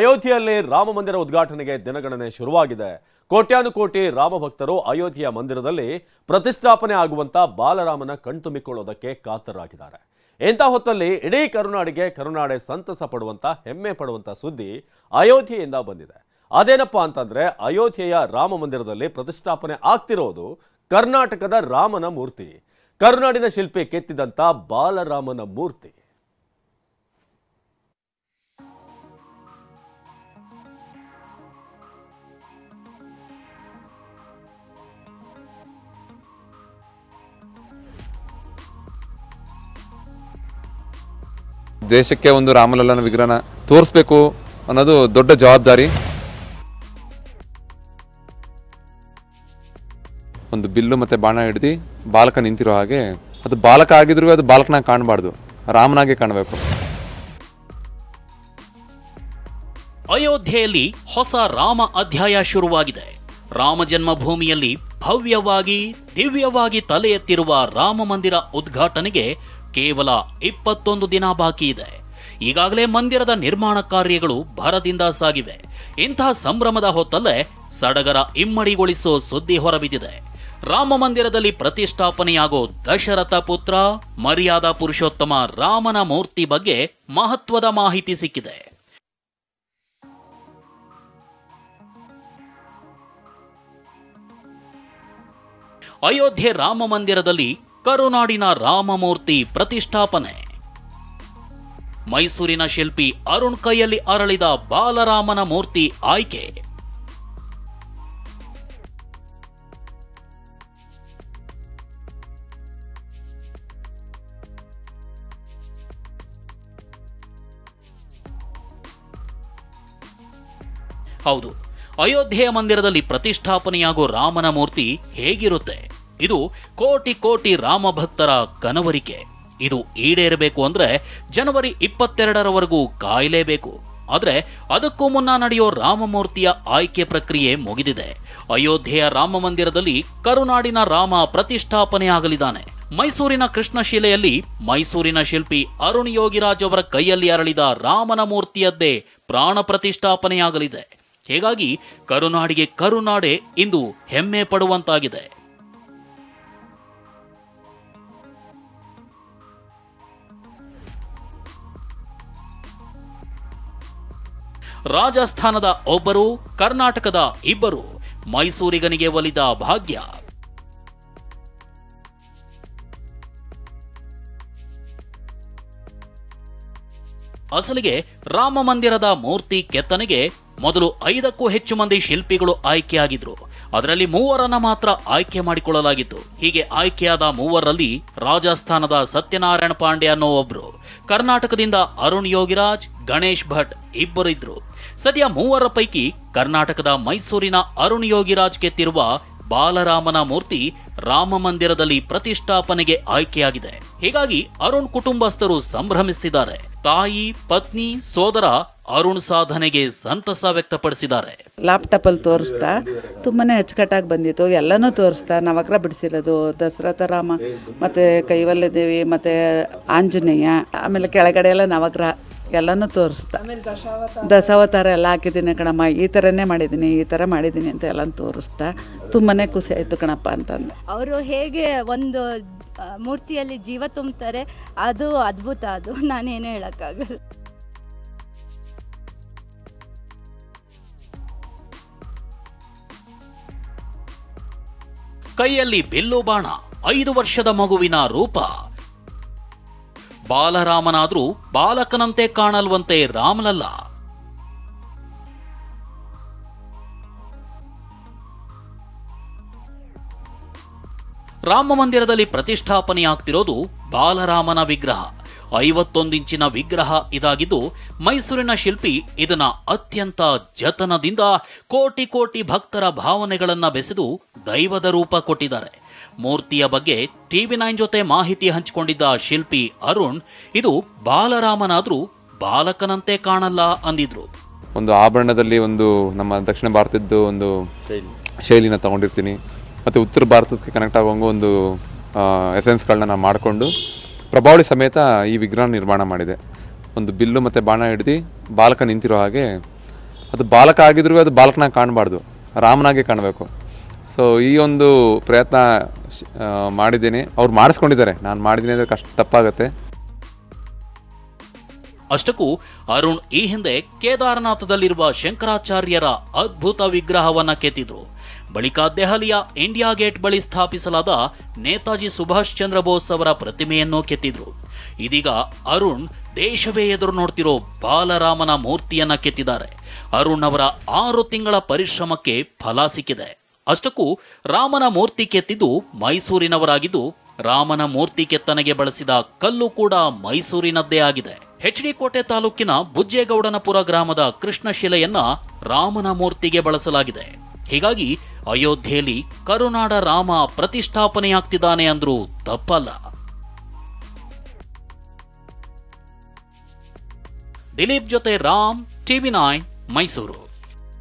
ಅಯೋಧ್ಯೆಯಲ್ಲಿ ರಾಮ ಮಂದಿರ ಉದ್ಘಾಟನೆಗೆ ದಿನಗಣನೆ ಶುರುವಾಗಿದೆ. ಕೋಟ್ಯಾನುಕೋಟಿ ರಾಮ ಭಕ್ತರು ಅಯೋಧ್ಯೆಯ ಮಂದಿರದಲ್ಲಿ ಪ್ರತಿಷ್ಠಾಪನೆ ಆಗುವಂತ ಬಾಲರಾಮನ ಕಣ್ತುಂಬಿಕೊಳ್ಳೋದಕ್ಕೆ ಕಾತರಾಗಿದ್ದಾರೆ. ಇಂಥ ಹೊತ್ತಲ್ಲಿ ಇಡೀ ಕರುನಾಡೆ ಸಂತಸ ಪಡುವಂತ ಹೆಮ್ಮೆ ಪಡುವಂತ ಸುದ್ದಿ ಅಯೋಧ್ಯೆಯಿಂದ ಬಂದಿದೆ. ಅದೇನಪ್ಪ ಅಂತಂದ್ರೆ ಅಯೋಧ್ಯೆಯ ರಾಮ ಮಂದಿರದಲ್ಲಿ ಪ್ರತಿಷ್ಠಾಪನೆ ಆಗ್ತಿರೋದು ಕರ್ನಾಟಕದ ರಾಮನ ಮೂರ್ತಿ, ಕರುನಾಡಿನ ಶಿಲ್ಪಿ ಕೆತ್ತಿದಂತ ಬಾಲರಾಮನ ಮೂರ್ತಿ. ದೇಶಕ್ಕೆ ಒಂದು ರಾಮಲಲ್ಲನ ವಿಗ್ರಹನ ತೋರಿಸಬೇಕು ಅನ್ನೋದು ದೊಡ್ಡ ಜವಾಬ್ದಾರಿ. ಒಂದು ಬಿಲ್ಲು ಮತ್ತೆ ಬಾಣ ಹಿಡಿದು ಬಾಲಕ ನಿಂತಿರೋ ಹಾಗೆ, ಅದು ಬಾಲಕ ಆಗಿದ್ರು ಅದು ಬಾಲಕನಾಗಿ ಕಾಣಬಾರ್ದು, ರಾಮನಾಗೆ ಕಾಣಬೇಕು. ಅಯೋಧ್ಯೆಯಲ್ಲಿ ಹೊಸ ರಾಮ ಅಧ್ಯಾಯ ಶುರುವಾಗಿದೆ. ರಾಮ ಜನ್ಮಭೂಮಿಯಲ್ಲಿ ಭವ್ಯವಾಗಿ ದಿವ್ಯವಾಗಿ ತಲೆ ಎತ್ತಿರುವ ರಾಮ ಮಂದಿರ ಉದ್ಘಾಟನೆಗೆ ಕೇವಲ 21 ದಿನ ಬಾಕಿ ಇದೆ. ಈಗಾಗಲೇ ಮಂದಿರದ ನಿರ್ಮಾಣ ಕಾರ್ಯಗಳು ಭರದಿಂದ ಸಾಗಿವೆ. ಇಂಥ ಸಂಭ್ರಮದ ಹೊತ್ತಲ್ಲೇ ಸಡಗರ ಇಮ್ಮಡಿಗೊಳಿಸೋ ಸುದ್ದಿ ಹೊರಬಿದ್ದಿದೆ. ರಾಮ ಮಂದಿರದಲ್ಲಿ ಪ್ರತಿಷ್ಠಾಪನೆಯಾಗೋ ದಶರಥ ಪುತ್ರ ಮರ್ಯಾದಾ ಪುರುಷೋತ್ತಮ ರಾಮನ ಮೂರ್ತಿ ಬಗ್ಗೆ ಮಹತ್ವದ ಮಾಹಿತಿ ಸಿಕ್ಕಿದೆ. ಅಯೋಧ್ಯೆ ರಾಮ ಮಂದಿರದಲ್ಲಿ ಕರುನಾಡಿನ ರಾಮಮೂರ್ತಿ ಪ್ರತಿಷ್ಠಾಪನೆ. ಮೈಸೂರಿನ ಶಿಲ್ಪಿ ಅರುಣ್ ಕೈಯಲ್ಲಿ ಅರಳಿದ ಬಾಲರಾಮನ ಮೂರ್ತಿ ಆಯ್ಕೆ. ಹೌದು, ಅಯೋಧ್ಯೆಯ ಮಂದಿರದಲ್ಲಿ ಪ್ರತಿಷ್ಠಾಪನೆಯಾಗೋ ರಾಮನ ಮೂರ್ತಿ ಹೇಗಿರುತ್ತೆ? ಇದು ಕೋಟಿ ಕೋಟಿ ರಾಮ ಭಕ್ತರ ಕನವರಿಕೆ. ಇದು ಈಡೇರಬೇಕು ಅಂದ್ರೆ ಜನವರಿ 22ರವರೆಗೂ ಕಾಯಲೇಬೇಕು. ಆದ್ರೆ ಅದಕ್ಕೂ ಮುನ್ನ ನಡೆಯೋ ರಾಮಮೂರ್ತಿಯ ಆಯ್ಕೆ ಪ್ರಕ್ರಿಯೆ ಮುಗಿದಿದೆ. ಅಯೋಧ್ಯೆಯ ರಾಮ ಮಂದಿರದಲ್ಲಿ ಕರುನಾಡಿನ ರಾಮ ಪ್ರತಿಷ್ಠಾಪನೆ ಆಗಲಿದ್ದಾನೆ. ಮೈಸೂರಿನ ಕೃಷ್ಣಶಿಲೆಯಲ್ಲಿ ಮೈಸೂರಿನ ಶಿಲ್ಪಿ ಅರುಣ್ ಯೋಗಿರಾಜ್ ಅವರ ಕೈಯಲ್ಲಿ ಅರಳಿದ ರಾಮನ ಮೂರ್ತಿಯದ್ದೇ ಪ್ರಾಣ ಪ್ರತಿಷ್ಠಾಪನೆಯಾಗಲಿದೆ. ಹೀಗಾಗಿ ಕರುನಾಡಿಗೆ ಕರುನಾಡೆ ಇಂದು ಹೆಮ್ಮೆ ಪಡುವಂತಾಗಿದೆ. ರಾಜಸ್ಥಾನದ ಒಬ್ಬರು, ಕರ್ನಾಟಕದ ಇಬ್ಬರು, ಮೈಸೂರಿಗನಿಗೆ ಒಲಿದ ಭಾಗ್ಯ. ಅಸಲಿಗೆ ರಾಮ ಮಂದಿರದ ಮೂರ್ತಿ ಕೆತ್ತನೆಗೆ ಮೊದಲು 5ಕ್ಕೂ ಹೆಚ್ಚು ಮಂದಿ ಶಿಲ್ಪಿಗಳು ಆಯ್ಕೆಯಾಗಿದ್ರು. ಅದರಲ್ಲಿ 3ರನ್ನ ಮಾತ್ರ ಆಯ್ಕೆ ಮಾಡಿಕೊಳ್ಳಲಾಗಿತ್ತು. ಹೀಗೆ ಆಯ್ಕೆಯಾದ 3ರಲ್ಲಿ ರಾಜಸ್ಥಾನದ ಸತ್ಯನಾರಾಯಣ ಪಾಂಡೆ ಅನ್ನೋ ಒಬ್ರು, ಕರ್ನಾಟಕದಿಂದ ಅರುಣ್ ಯೋಗಿರಾಜ್, ಗಣೇಶ್ ಭಟ್ ಇಬ್ಬರಿದ್ರು. ಸದ್ಯ 3ರ ಪೈಕಿ ಕರ್ನಾಟಕದ ಮೈಸೂರಿನ ಅರುಣ್ ಯೋಗಿರಾಜ್ ಕೆತ್ತಿರುವ ಬಾಲರಾಮನ ಮೂರ್ತಿ ರಾಮ ಮಂದಿರದಲ್ಲಿ ಪ್ರತಿಷ್ಠಾಪನೆಗೆ ಆಯ್ಕೆಯಾಗಿದೆ. ಹೀಗಾಗಿ ಅರುಣ್ ಕುಟುಂಬಸ್ಥರು ಸಂಭ್ರಮಿಸುತ್ತಿದ್ದಾರೆ. ತಾಯಿ, ಪತ್ನಿ, ಸೋದರ ಅರುಣ್ ಸಾಧನೆಗೆ ಸಂತಸ ವ್ಯಕ್ತಪಡಿಸಿದ್ದಾರೆ. ಲ್ಯಾಪ್ಟಾಪ್ ಅಲ್ಲಿ ತೋರಿಸ್ತಾ ತುಂಬಾನೇ ಅಚ್ಚುಕಟ್ಟಾಗಿ ಬಂದಿತ್ತು. ಎಲ್ಲನೂ ತೋರಿಸ್ತಾ ನವಗ್ರಹ ಬಿಡಿಸಿರೋದು, ದಶರಥ ರಾಮ ಮತ್ತೆ ಕೈವಲ್ಯ ದೇವಿ ಮತ್ತೆ ಆಂಜನೇಯ, ಆಮೇಲೆ ಕೆಳಗಡೆ ಎಲ್ಲ ನವಗ್ರಹ ಎಲ್ಲನೂ ತೋರಿಸ್ತಾ, ದಶಾವತಾರ ಎಲ್ಲ ಹಾಕಿದ್ದೀನಿ ಕಣಮ್ಮ, ಈ ಥರನೇ ಮಾಡಿದ್ದೀನಿ, ಈ ಥರ ಮಾಡಿದ್ದೀನಿ ಅಂತ ಎಲ್ಲ ತೋರಿಸ್ತಾ ತುಂಬಾ ಖುಷಿ ಆಯಿತು ಕಣಪ್ಪ ಅಂತಂದು. ಅವರು ಹೇಗೆ ಒಂದು ಮೂರ್ತಿಯಲ್ಲಿ ಜೀವ ತುಂಬ್ತಾರೆ, ಅದು ಅದ್ಭುತ. ಅದು ನಾನೇನು ಹೇಳೋಕ್ಕಾಗಲ್ಲ. ಕೈಯಲ್ಲಿ ಬಿಲ್ಲು ಬಾಣ, 5 ವರ್ಷದ ಮಗುವಿನ ರೂಪ. ಬಾಲರಾಮನಾದ್ರೂ ಬಾಲಕನಂತೆ ಕಾಣಲ್ವಂತೆ ರಾಮಲಲ್ಲ. ರಾಮ ಮಂದಿರದಲ್ಲಿ ಪ್ರತಿಷ್ಠಾಪನೆಯಾಗ್ತಿರೋದು ಬಾಲರಾಮನ ವಿಗ್ರಹ. 51 ಇಂಚಿನ ವಿಗ್ರಹ ಇದಾಗಿದ್ದು, ಮೈಸೂರಿನ ಶಿಲ್ಪಿ ಇದನ್ನ ಅತ್ಯಂತ ಜತನದಿಂದ ಕೋಟಿ ಕೋಟಿ ಭಕ್ತರ ಭಾವನೆಗಳನ್ನ ಬೆಸೆದು ದೈವದ ರೂಪ ಕೊಟ್ಟಿದ್ದಾರೆ. ಮೂರ್ತಿಯ ಬಗ್ಗೆ TV9 ಜೊತೆ ಮಾಹಿತಿ ಹಂಚಿಕೊಂಡಿದ್ದ ಶಿಲ್ಪಿ ಅರುಣ್, ಇದು ಬಾಲರಾಮನಾದ್ರೂ ಬಾಲಕನಂತೆ ಕಾಣಲ್ಲ ಅಂದಿದ್ರು. ಒಂದು ಆಭರಣದಲ್ಲಿ ಒಂದು ನಮ್ಮ ದಕ್ಷಿಣ ಭಾರತದ್ದು ಒಂದು ಶೈಲಿನ ತಗೊಂಡಿರ್ತೀನಿ, ಮತ್ತು ಉತ್ತರ ಭಾರತಕ್ಕೆ ಕನೆಕ್ಟ್ ಆಗೋಂಗೆ ಒಂದು ಎಸೆನ್ಸ್ಗಳನ್ನ ನಾನು ಮಾಡಿಕೊಂಡು ಪ್ರಭಾವಳಿ ಸಮೇತ ಈ ವಿಗ್ರಹ ನಿರ್ಮಾಣ ಮಾಡಿದೆ. ಒಂದು ಬಿಲ್ಲು ಮತ್ತು ಬಾಣ ಹಿಡಿದು ಬಾಲಕ ನಿಂತಿರೋ ಹಾಗೆ, ಅದು ಬಾಲಕ ಆಗಿದ್ರೂ ಅದು ಬಾಲಕನಾಗಿ ಕಾಣಬಾರ್ದು, ರಾಮನಾಗೆ ಕಾಣಬೇಕು. ಸೊ ಈ ಒಂದು ಪ್ರಯತ್ನ ಮಾಡಿದ್ದೀನಿ. ಅವ್ರು ಮಾಡಿಸ್ಕೊಂಡಿದ್ದಾರೆ, ನಾನು ಮಾಡಿದ್ದೀನಿ ಅಂದರೆ ತಪ್ಪಾಗತ್ತೆ. ಅಷ್ಟಕ್ಕೂ ಅರುಣ್ ಈ ಹಿಂದೆ ಕೇದಾರನಾಥದಲ್ಲಿರುವ ಶಂಕರಾಚಾರ್ಯರ ಅದ್ಭುತ ವಿಗ್ರಹವನ್ನ ಕೆತ್ತಿದ್ರು. ಬಳಿಕ ದೆಹಲಿಯ ಇಂಡಿಯಾ ಗೇಟ್ ಬಳಿ ಸ್ಥಾಪಿಸಲಾದ ನೇತಾಜಿ ಸುಭಾಷ್ ಚಂದ್ರ ಬೋಸ್ ಅವರ ಪ್ರತಿಮೆಯನ್ನು ಕೆತ್ತಿದ್ರು. ಇದೀಗ ಅರುಣ್ ದೇಶವೇ ಎದುರು ನೋಡ್ತಿರೋ ಬಾಲರಾಮನ ಮೂರ್ತಿಯನ್ನ ಕೆತ್ತಿದ್ದಾರೆ. ಅರುಣ್ ಅವರ 6 ತಿಂಗಳ ಪರಿಶ್ರಮಕ್ಕೆ ಫಲ ಸಿಕ್ಕಿದೆ. ಅಷ್ಟಕ್ಕೂ ರಾಮನ ಮೂರ್ತಿ ಕೆತ್ತಿದ್ದು ಮೈಸೂರಿನವರಾಗಿದ್ದು, ರಾಮನ ಮೂರ್ತಿ ಕೆತ್ತನೆಗೆ ಬಳಸಿದ ಕಲ್ಲು ಕೂಡ ಮೈಸೂರಿನದ್ದೇ ಆಗಿದೆ. HD ಕೋಟೆ ತಾಲೂಕಿನ ಬುಜ್ಜೇಗೌಡನಪುರ ಗ್ರಾಮದ ಕೃಷ್ಣಶಿಲೆಯನ್ನ ರಾಮನ ಮೂರ್ತಿಗೆ ಬಳಸಲಾಗಿದೆ. ಹೀಗಾಗಿ ಅಯೋಧ್ಯೆಯಲ್ಲಿ ಕರುನಾಡ ರಾಮ ಪ್ರತಿಷ್ಠಾಪನೆಯಾಗ್ತಿದ್ದಾನೆ ಅಂದ್ರೂ ತಪ್ಪಲ್ಲ. ದಿಲೀಪ್ ಜೊತೆ ರಾಮ್, TV9 ಮೈಸೂರು.